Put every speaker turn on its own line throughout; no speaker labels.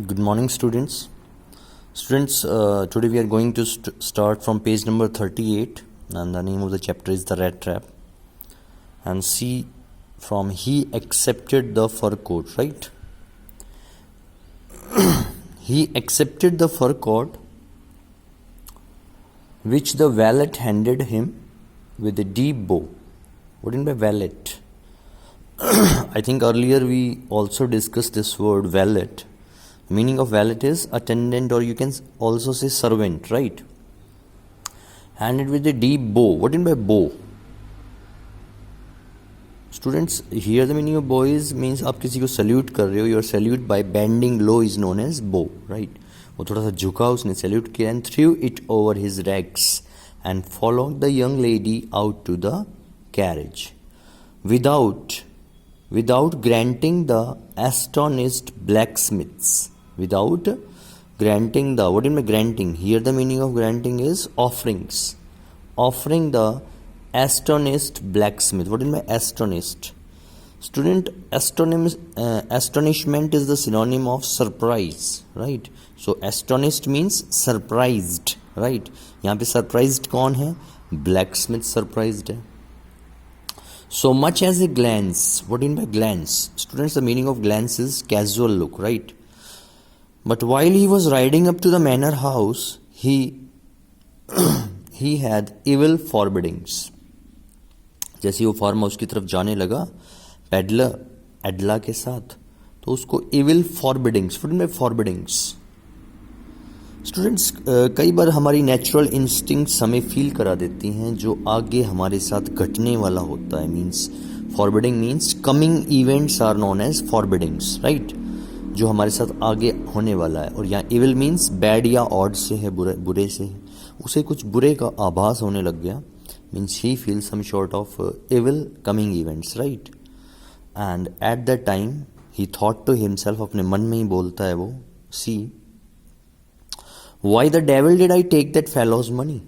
Good morning, students. Today we are going to start from page number 38, and the name of the chapter is The Rat Trap. And see from he accepted the fur coat, right? He accepted the fur coat which the valet handed him with a deep bow. What do you mean by valet? I think earlier we also discussed this word valet. Meaning of valet is attendant, or you can also say servant, right? Handed with a deep bow. What do you mean by bow? Students, here the meaning of bow is means आप किसी को salute कर रहे हो. Your salute by bending low is known as bow, right? वो थोड़ा सा झुका, उसने salute किया and threw it over his legs and followed the young lady out to the carriage without granting the astonished blacksmiths. Without granting the, what do you mean granting? Here the meaning of granting is offerings. Offering the astonished blacksmith. What do you mean astonished? Student, astonishment is the synonym of surprise, right? So astonished means surprised, right? यहाँ पे surprised कौन है? Blacksmith surprised है. So much as a glance. What do you mean by glance? Students, the meaning of glance is casual look, right? But while he was riding up to the manor house, he had evil forebodings. जैसे वो farm house की तरफ जाने लगा peddler एडला के साथ, तो उसको evil forebodings. What do you mean by forebodings? Students, कई बार हमारी नेचुरल इंस्टिंक्ट्स हमें फील करा देती हैं जो आगे हमारे साथ घटने वाला होता है. Means forbidding means coming events are known as forbiddings, right? जो हमारे साथ आगे होने वाला है. और यहाँ इविल मीन्स बैड या ऑड से है, बुरे से है. उसे कुछ बुरे का आभास होने लग गया. Means he feel some short of evil coming events, right? And at that time he thought to himself, अपने मन में ही बोलता है वो, सी why the devil did I take that fellow's money?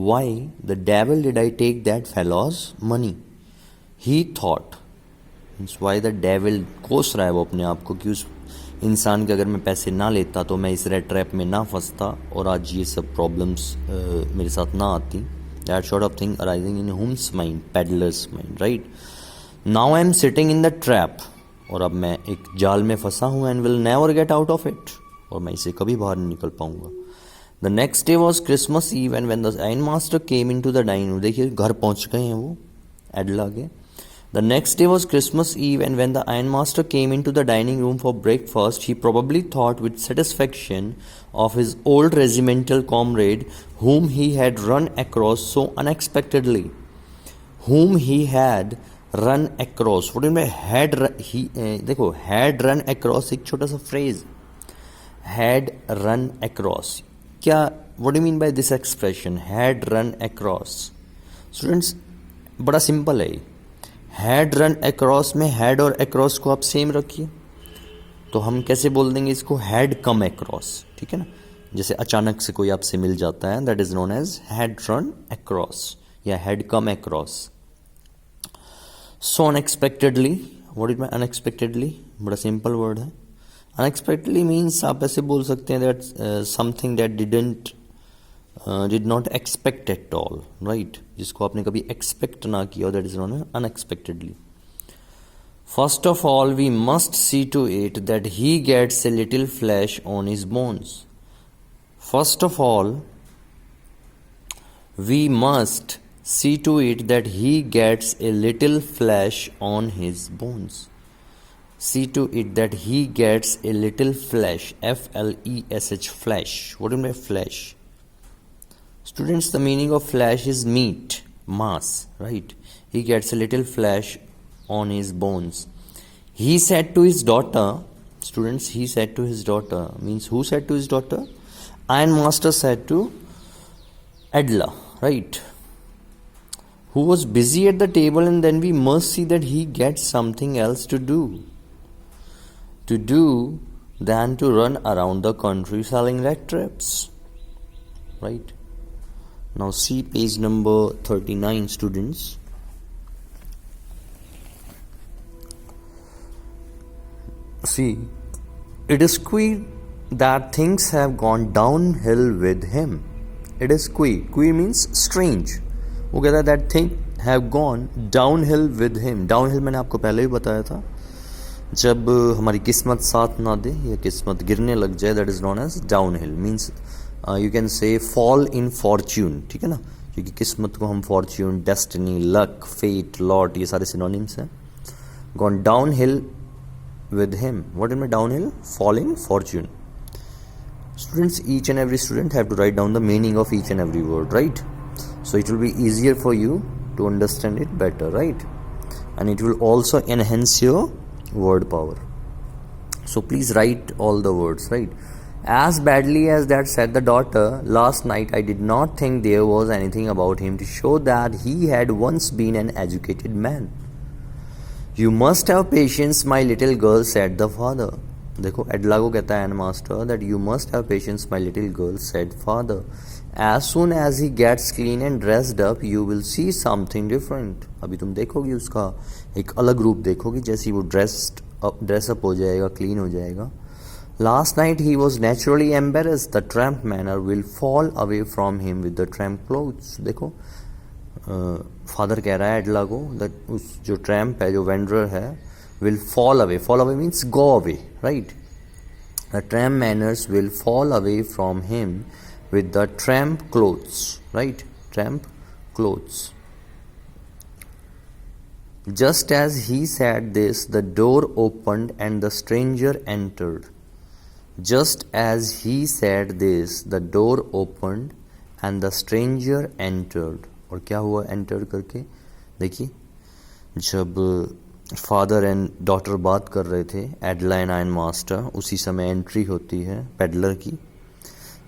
Why the devil did I take that fellow's money? He thought. Means why the devil, कोस रहा है वो अपने आप को कि उस इंसान के अगर मैं पैसे ना लेता तो मैं इस रेड ट्रैप में ना फंसता और आज ये सब प्रॉब्लम्स मेरे साथ ना आती. That sort of thing arising in whom's mind? Peddler's mind, right? Now I am sitting in the trap. और अब मैं एक जाल में फंसा हूँ and will never get out of it. और मैं इसे कभी बाहर नहीं निकल पाऊंगा. The next day was Christmas eve and when the iron master came into the dining room. देखिए घर पहुंच गए हैं वो एडला के. The next day was Christmas eve and when the iron master came into the dining room for breakfast he probably thought with satisfaction of his old regimental comrade whom he had run across so unexpectedly. Whom he had run across. What do you mean by had? देखो had run across एक छोटा सा phrase. Had run across. क्या, what do you mean by this expression? Had run across. Students, बड़ा simple है. Had run across में had और across को आप सेम रखिए, तो हम कैसे बोल देंगे इसको? Had come across. ठीक है ना? जैसे अचानक से कोई आपसे मिल जाता है, that is known as had run across या had come across. So unexpectedly. What is my unexpectedly? बड़ा सिंपल वर्ड है. Unexpectedly means आप ऐसे बोल सकते हैं that something that did not expect at all, right? जिसको आपने कभी expect ना किया, that is known as unexpectedly. First of all, we must see to it that he gets a little flesh on his bones. First of all, we must see to it that he gets a little flesh on his bones. See to it that he gets a little flesh. F-L-E-S-H, flesh. What do you mean by flesh? Students, the meaning of flesh is meat, mass, right? He gets a little flesh on his bones. He said to his daughter. Students, he said to his daughter means who said to his daughter? Iron Master said to Adla, right? Who was busy at the table, and then we must see that he gets something else to do than to run around the country selling rat traps, right? Now see page number 39, students. See, It is queer that things have gone downhill with him. It is queer. Queer means strange. वो कहता है that thing have gone downhill with him. Downhill मैंने आपको पहले ही बताया था, जब हमारी किस्मत साथ ना दे या किस्मत गिरने लग जाए, that is known as downhill. Means you can say fall in fortune. ठीक है ना, क्योंकि किस्मत को हम fortune, destiny, luck, fate, lot ये सारे synonyms हैं. Gone downhill with him. What is my downhill? Fall in fortune. Students, each and every student have to write down the meaning of each and every word, right? So it will be easier for you to understand it better, right? And it will also enhance your word power. So please write all the words, right? As badly as that, said the daughter, last night I did not think there was anything about him to show that he had once been an educated man. You must have patience, my little girl, said the father. देखो एडला को कहता है an master that you must have patience my little girl said father. As soon as he gets clean and dressed up you will see something different. अभी तुम देखोगी उसका एक अलग रूप देखोगी जैसे वो ड्रेसअप हो जाएगा, क्लीन हो जाएगा. Last night he was naturally embarrassed, the tramp manner will fall away from him with the tramp clothes. देखो फादर कह रहा है एडला को दैट उस जो ट्रैम्प है, जो वेंडर है, will fall away. Fall away means go away, right? The tramp manners will fall away from him with the tramp clothes, right? Tramp clothes. Just as he said this, the door opened and the stranger entered. Just as he said this, the door opened and the stranger entered. और क्या हुआ enter करके? देखिए, जब father and daughter बात कर रहे थे, एडला एंड आयन मास्टर, उसी समय एंट्री होती है पेडलर की.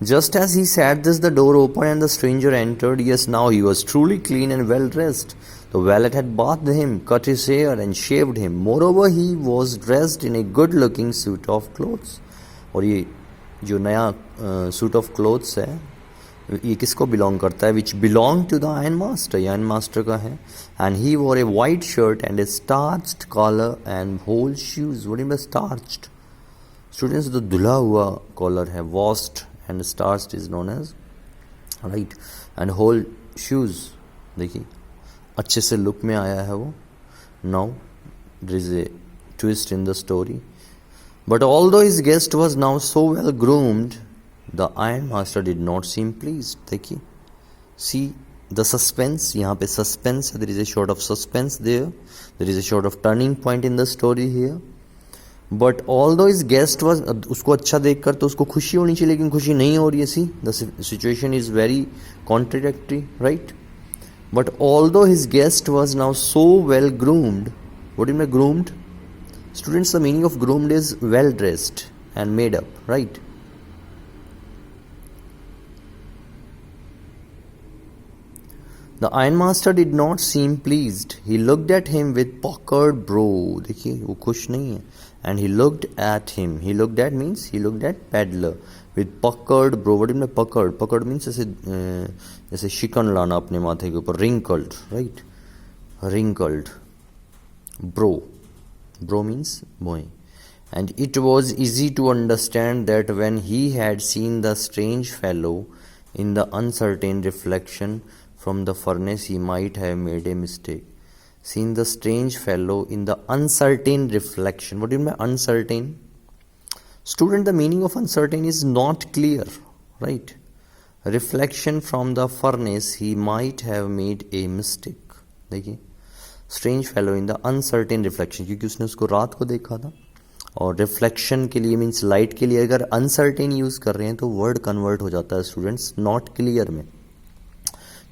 Just as he said this the door open and the stranger entered. Yes now he was truly clean and well dressed. The valet had bathed him, cut his hair and shaved him. Moreover, he was dressed in a good looking suit of clothes. और ये जो नया suit of clothes है ये किसको belong करता है? Which belong to the iron master, iron master का है. And he wore a white shirt and a starched collar and whole shoes. What is starched? Students, तो धुला हुआ कॉलर है, washed, and starched is known as, right. And whole shoes, देखिए अच्छे से look में आया है वो. Now there is a twist in the story. But although his guest was now so well groomed, the iron master did not seem pleased. देखिए, see the suspense, यहाँ पे suspense है, there is a sort of suspense there, there is a sort of turning point in the story here. But although his guest was, उसको अच्छा देखकर तो उसको खुशी होनी चाहिए, लेकिन खुशी नहीं हो रही है. See the situation is very contradictory, right? But although his guest was now so well groomed, what do you mean groomed? Students, the meaning of groomed is well dressed and made up, right? The ironmaster did not seem pleased. He looked at him with puckered brow. देखिए वो खुश नहीं है. And he looked at him. He looked at means he looked at peddler with puckered brow. What do you mean puckered? Puckered means जैसे शिकन लाना अपने माथे के ऊपर. Wrinkled, right? Wrinkled. Brow. Brow means boy. And it was easy to understand that when he had seen the strange fellow in the uncertain reflection from the furnace, he might have made a mistake. Seen the strange fellow in the uncertain reflection. What do you mean by uncertain? Student, the meaning of uncertain is not clear, right? Reflection from the furnace, he might have made a mistake. देखिए, strange fellow in the uncertain reflection, क्योंकि उसने उसको रात को देखा था. और reflection के लिए मीन्स लाइट के लिए अगर अनसर्टेन यूज़ कर रहे हैं तो वर्ड कन्वर्ट हो जाता है स्टूडेंट्स नॉट क्लियर में,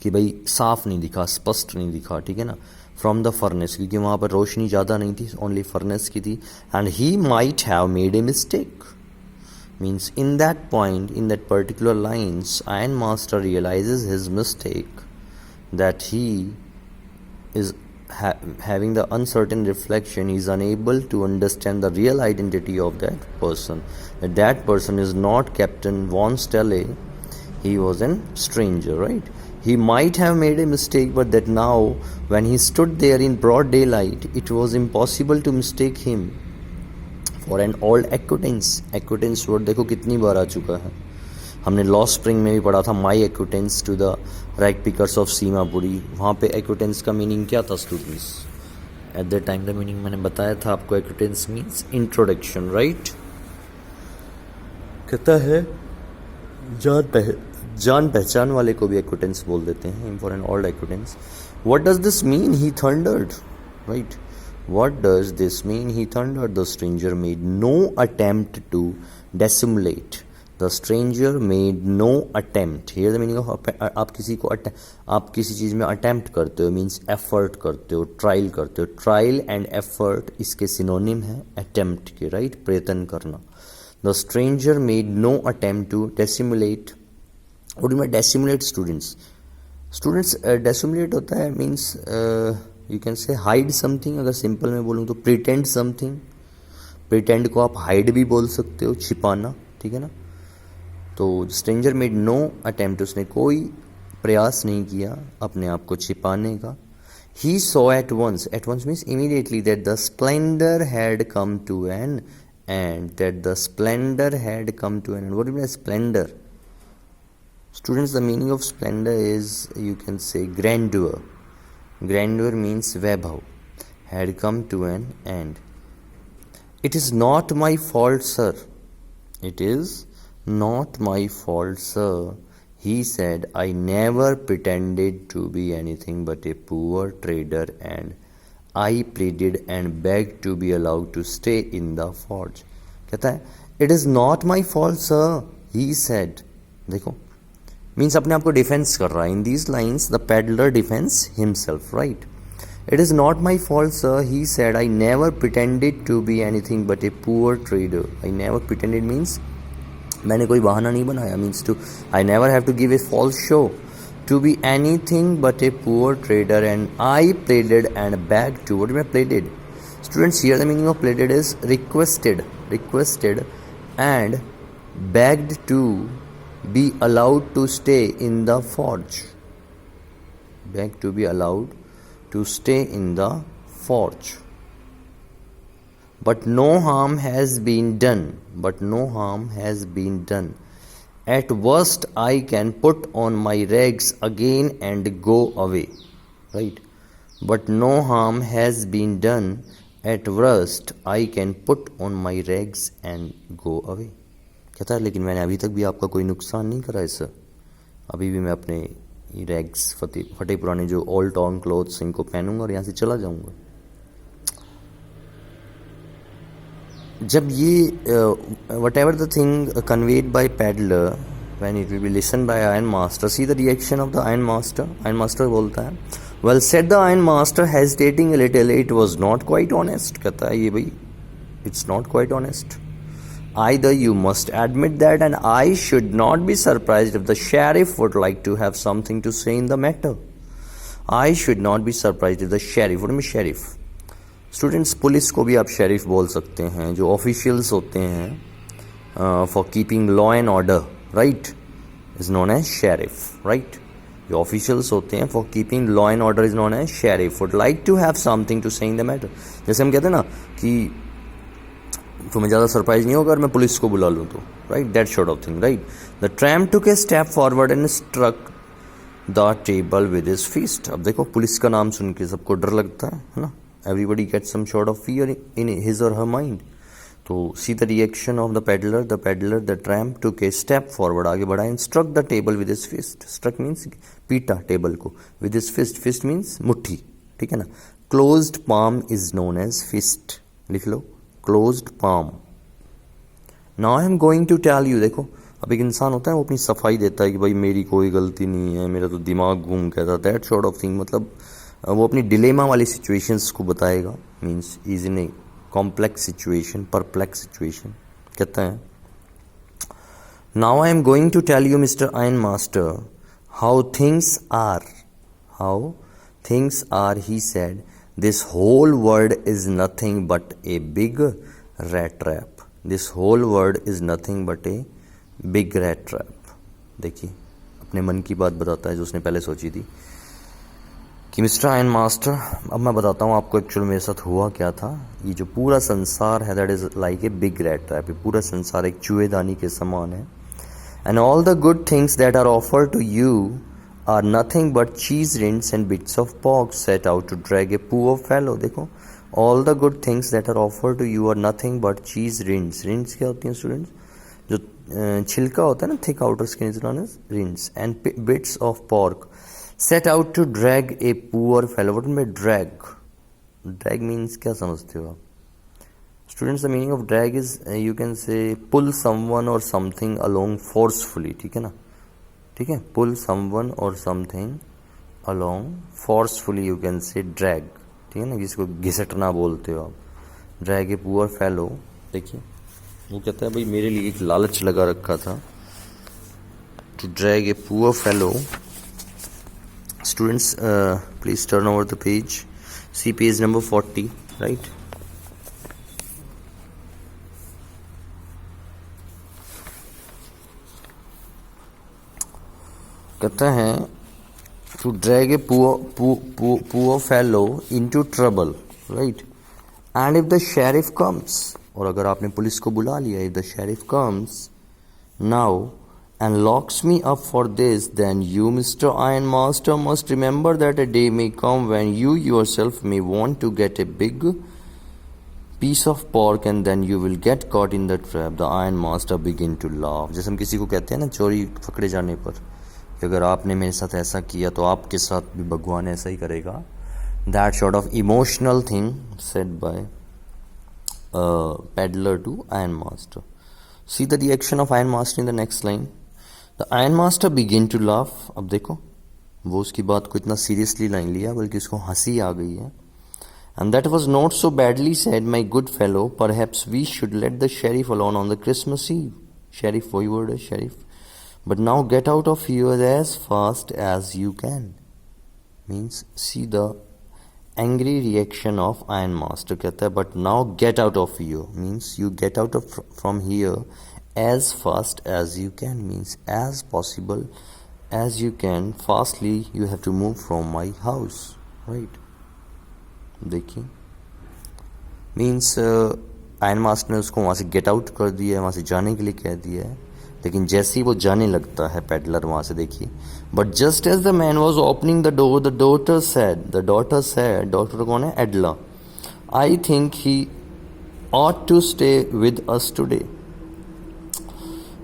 कि भाई साफ नहीं दिखा, स्पष्ट नहीं दिखा. ठीक है ना. फ्रॉम द फर्नेस, क्योंकि वहाँ पर रोशनी ज़्यादा नहीं थी, ओनली फर्नेस की थी. And he might have made a mistake means in that point, in that particular lines, iron master realises his mistake that he is having the uncertain reflection. He is unable to understand the real identity of that person, that person is not Captain Von Stelle, he was a stranger, right? He might have made a mistake, but that now when he stood there in broad daylight, it was impossible to mistake him for an old acquaintance, acquaintance word देखो कितनी बार आ चुका है, हमने law spring में भी पढ़ा था, my acquaintance to the rag pickers of Seemapuri, वहाँ पे एक्विटेंस का मीनिंग क्या था students, at the time the meaning मैंने बताया था आपको, एक्विटेंस मीन्स इंट्रोडक्शन, राइट। कहता है जान पहचान वाले को भी एक्विटेंस बोल देते हैं, for an old acquaintance. What does this mean, he thundered, right, what does this mean, he thundered, the stranger made no attempt to dissimulate, the stranger made no attempt, here the meaning of, आप किसी चीज़ में attempt करते हो means effort करते हो, trial करते हो, trial and effort इसके सिनोनिम है अटेम्प्ट के, राइट, प्रयत्न करना। The stranger made no attempt to dissimulate, what do mean dissimulate students, dissimulate होता है means you can say hide something, अगर सिंपल में बोलूँ तो प्रिटेंड समथिंग, प्रिटेंड को आप हाइड भी बोल सकते हो, छिपाना, ठीक है ना। तो स्ट्रेंजर मेड नो अटेम्प्ट, उसने कोई प्रयास नहीं किया अपने आप को छिपाने का। He saw at once means immediately that the splendour had come to an end, that the splendour had come to an end, what is splendour students, the meaning of splendor is, you can say, grandeur, grandeur means vaibhav, had come to an end. It is not my fault sir, it is not my fault sir, he said, I never pretended to be anything but a poor trader and I pleaded and begged to be allowed to stay in the forge. कहता है it is not my fault sir, he said, देखो means अपने आप को defence कर रहा है, in these lines the peddler defence himself, right. It is not my fault sir, he said, I never pretended to be anything but a poor trader, I never pretended means मैंने कोई बहाना नहीं बनाया, means to I never have to give a false show, to be anything but a poor trader and I pleaded and beg to, what मैं प्लेडेड students, here the meaning of प्लेडेड is requested and begged to be allowed to stay in the forge, begged to be allowed to stay in the forge, but no harm has been done, at worst I can put on my rags again and go away, right, but no harm has been done, at worst I can put on my rags and go away। कहता है लेकिन मैंने अभी तक भी आपका कोई नुकसान नहीं करा है सर, अभी भी मैं अपने रैग्स फटे पुराने जो ओल्ड टॉर्न क्लोथ्स इनको पहनूंगा और यहाँ से चला जाऊंगा। जब ये whatever the thing conveyed by peddler when it will be listen by iron master, see the reaction of the iron master बोलता है, well said the iron master hesitating a little, it was not quite honest. कहता है ये भाई it's not quite honest, either you must admit that and I should not be surprised if the sheriff would like to have something to say in the matter, I should not be surprised if the sheriff, what do you mean sheriff students, police को भी आप sheriff बोल सकते हैं, जो officials होते हैं for keeping law and order, right, is known as sheriff, right, जो ऑफिशियल्स होते हैं for keeping law and order is known as sheriff, would like to have something to say in the matter, जैसे हम कहते हैं ना कि तुम्हें ज़्यादा सरप्राइज नहीं होगा अगर मैं पुलिस को बुला लूँ तो, right, that sort of thing, right. The tramp took a step forward and struck the table with his fist. अब देखो पुलिस का नाम सुन के सबको डर लगता है ना, everybody get some sort of fear in his or her mind. तो see the reaction of the peddler, the tramp took a step forward, आगे बढ़ा, and struck the table with his fist, struck means पीटा table को, with his fist, fist means मुट्ठी, ठीक है ना, closed palm is known as fist, लिख लो, closed palm. Now I am going to tell you, देखो अब एक इंसान होता है वो अपनी सफाई देता है कि भाई मेरी कोई गलती नहीं है, मेरा तो दिमाग घूम गया था, दैट सॉर्ट ऑफ थिंग, मतलब वो अपनी डिलेमा वाली सिचुएशंस को बताएगा, means is in a complex situation, perplex situation. कहता है now I am going to tell you mister iron master how things are, he said, this whole world is nothing but a big rat trap, this whole world is nothing but a big rat trap। देखिए अपने मन की बात बताता है जो उसने पहले सोची थी। कि मिस्टर आयन मास्टर, अब मैं बताता हूँ आपको एक्चुअल मेरे साथ हुआ क्या था। ये जो पूरा संसार है that is like a big rat trap, पूरा संसार एक चूहेदानी के समान है। And all the good things that are offered to you are nothing but cheese rinds and bits of pork set out to drag a poor fellow. देखो, all the good things that are offered to you are nothing but cheese rinds. रिंड्स क्या होती हैं students? जो छिलका होता है ना, thick outer skin is known as rinds, and bits of pork set out to drag a poor fellow. What में drag? Drag means क्या समझते हो आप students? The meaning of drag is you can say pull someone or something along forcefully, ठीक है ना? ठीक है, pull someone or something along forcefully, you can say drag, ठीक है ना, जिसको घिसटना बोलते हो आप। Drag a poor fellow. देखिए वो कहता है भाई मेरे लिए एक लालच लगा रखा था, to drag a poor fellow. Students, please turn over the page. See page number 40, right? कहता है to drag a poor fellow into trouble, right? And if the sheriff comes, और अगर आपने पुलिस को बुला लिया, if the sheriff comes now and locks me up for this, then you, Mr. Iron Master, must remember that a day may come when you yourself may want to get a big piece of pork and then you will get caught in the trap. The Iron Master begin to laugh. जैसे हम किसी को कहते हैं ना चोरी पकड़े जाने पर कि अगर आपने मेरे साथ ऐसा किया तो आपके साथ भी भगवान ऐसा ही करेगा. That sort of emotional thing said by peddler to Iron Master. See the reaction of Iron Master in the next line. The Iron Master begin to laugh. अब देखो वो उसकी बात को इतना सीरियसली नहीं लिया बल्कि उसको हंसी आ गई है. And that was not so badly said, my good fellow. Perhaps we should let the sheriff alone on the Christmas Eve. Sheriff, वही word है sheriff. But now get out of here as fast as you can. Means see the angry reaction of Iron Master. कहता है but now get out of here. Means you get out of from here as fast as you can, means as possible as you can, fastly you have to move from my house, right? देखिए means iron master ने उसको वहाँ से get out कर दिया है, वहाँ से जाने के लिए कह दिया है, लेकिन जैसे ही वो जाने लगता है पेडलर वहाँ से, देखिए but just as the man was opening the daughter said, daughter कौन है? Edla. I think he ought to stay with us today.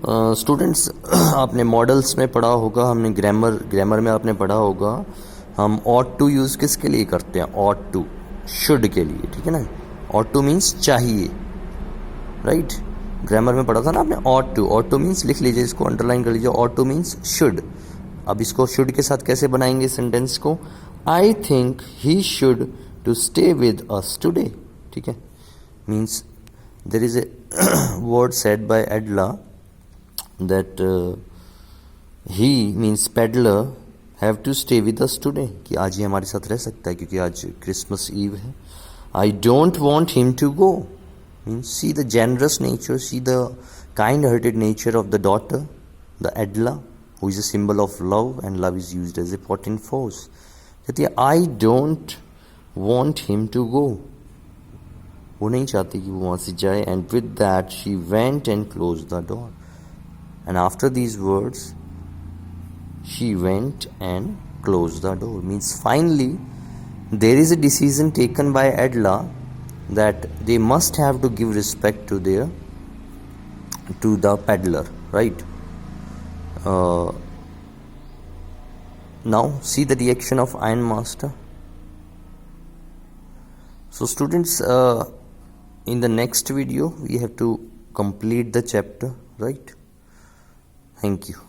Students आपने मॉडल्स में पढ़ा होगा, हमने ग्रामर में आपने पढ़ा होगा, हम ऑट टू यूज़ किसके लिए करते हैं? ऑट टू, शुड के लिए, ठीक है ना. ऑट टू मीन्स चाहिए, राइट? ग्रामर में पढ़ा था ना आपने ऑट टू मीन्स, लिख लीजिए इसको, अंडरलाइन कर लीजिए, ऑट टू मीन्स शुड. अब इसको शुड के साथ कैसे बनाएंगे सेंटेंस को? I think he should to stay with us today, ठीक है. Means there is a word said by Edla that he means peddler have to stay with us today, कि आज ही हमारे साथ रह सकता है क्योंकि आज क्रिसमस ईव है. I don't want him to go, means see the generous nature, see the kind-hearted nature of the daughter, the Edla, who is a symbol of love, and love is used as a potent force. कहती है I don't want him to go, वो नहीं चाहती कि वो वहाँ से जाए. And with that she went and closed the door. And after these words, she went and closed the door. Means finally, there is a decision taken by Edla that they must have to give respect to the peddler, right? Now see the reaction of Iron Master. So students, in the next video we have to complete the chapter, right? Thank you.